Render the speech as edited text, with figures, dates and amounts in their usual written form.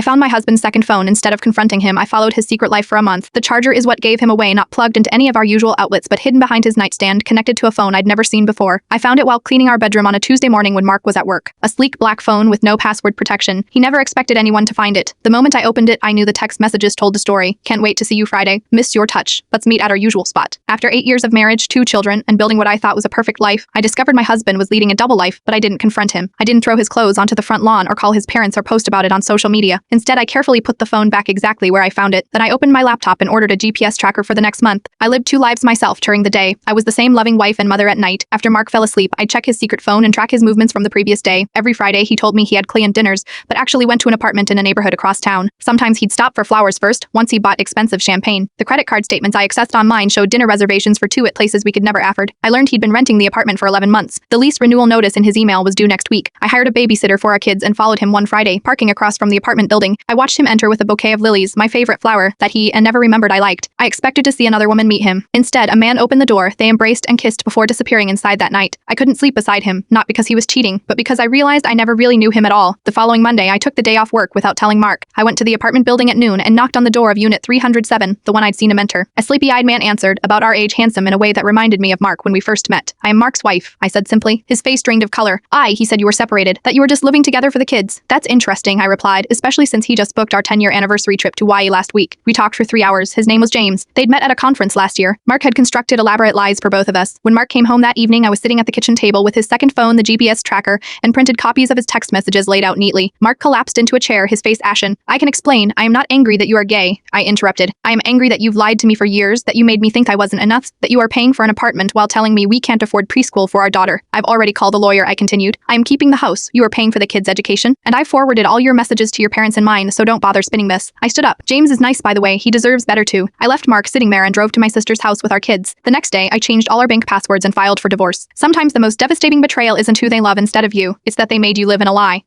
I found my husband's second phone. Instead of confronting him, I followed his secret life for a month. The charger is what gave him away, not plugged into any of our usual outlets, but hidden behind his nightstand, connected to a phone I'd never seen before. I found it while cleaning our bedroom on a Tuesday morning when Mark was at work. A sleek black phone with no password protection. He never expected anyone to find it. The moment I opened it, I knew the text messages told the story. Can't wait to see you Friday. Miss your touch. Let's meet at our usual spot. After 8 years of marriage, 2 children, and building what I thought was a perfect life, I discovered my husband was leading a double life, but I didn't confront him. I didn't throw his clothes onto the front lawn or call his parents or post about it on social media. Instead, I carefully put the phone back exactly where I found it. Then I opened my laptop and ordered a GPS tracker for the next month. I lived 2 lives myself during the day. I was the same loving wife and mother at night. After Mark fell asleep, I'd check his secret phone and track his movements from the previous day. Every Friday, he told me he had client dinners, but actually went to an apartment in a neighborhood across town. Sometimes he'd stop for flowers first, once he bought expensive champagne. The credit card statements I accessed online showed dinner reservations for 2 at places we could never afford. I learned he'd been renting the apartment for 11 months. The lease renewal notice in his email was due next week. I hired a babysitter for our kids and followed him one Friday, parking across from the apartment building. I watched him enter with a bouquet of lilies, my favorite flower, that he and never remembered I liked. I expected to see another woman meet him. Instead, a man opened the door, they embraced and kissed before disappearing inside that night. I couldn't sleep beside him, not because he was cheating, but because I realized I never really knew him at all. The following Monday, I took the day off work without telling Mark. I went to the apartment building at noon and knocked on the door of unit 307, the one I'd seen him enter. A sleepy-eyed man answered, about our age, handsome in a way that reminded me of Mark when we first met. I am Mark's wife, I said simply. His face drained of color. He said you were separated, that you were just living together for the kids. That's interesting, I replied, especially since he just booked our 10-year anniversary trip to Hawaii last week. We talked for 3 hours. His name was James. They'd met at a conference last year. Mark had constructed elaborate lies for both of us. When Mark came home that evening, I was sitting at the kitchen table with his second phone, the GPS tracker, and printed copies of his text messages laid out neatly. Mark collapsed into a chair, his face ashen. I can explain. I am not angry that you are gay, I interrupted. I am angry that you've lied to me for years, that you made me think I wasn't enough, that you are paying for an apartment while telling me we can't afford preschool for our daughter. I've already called the lawyer, I continued. I am keeping the house. You are paying for the kids' education, and I forwarded all your messages to your parents and mine, so don't bother spinning this. I stood up. James is nice, by the way. He deserves better too. I left Mark sitting there and drove to my sister's house with our kids. The next day, I changed all our bank passwords and filed for divorce. Sometimes the most devastating betrayal isn't who they love instead of you. It's that they made you live in a lie.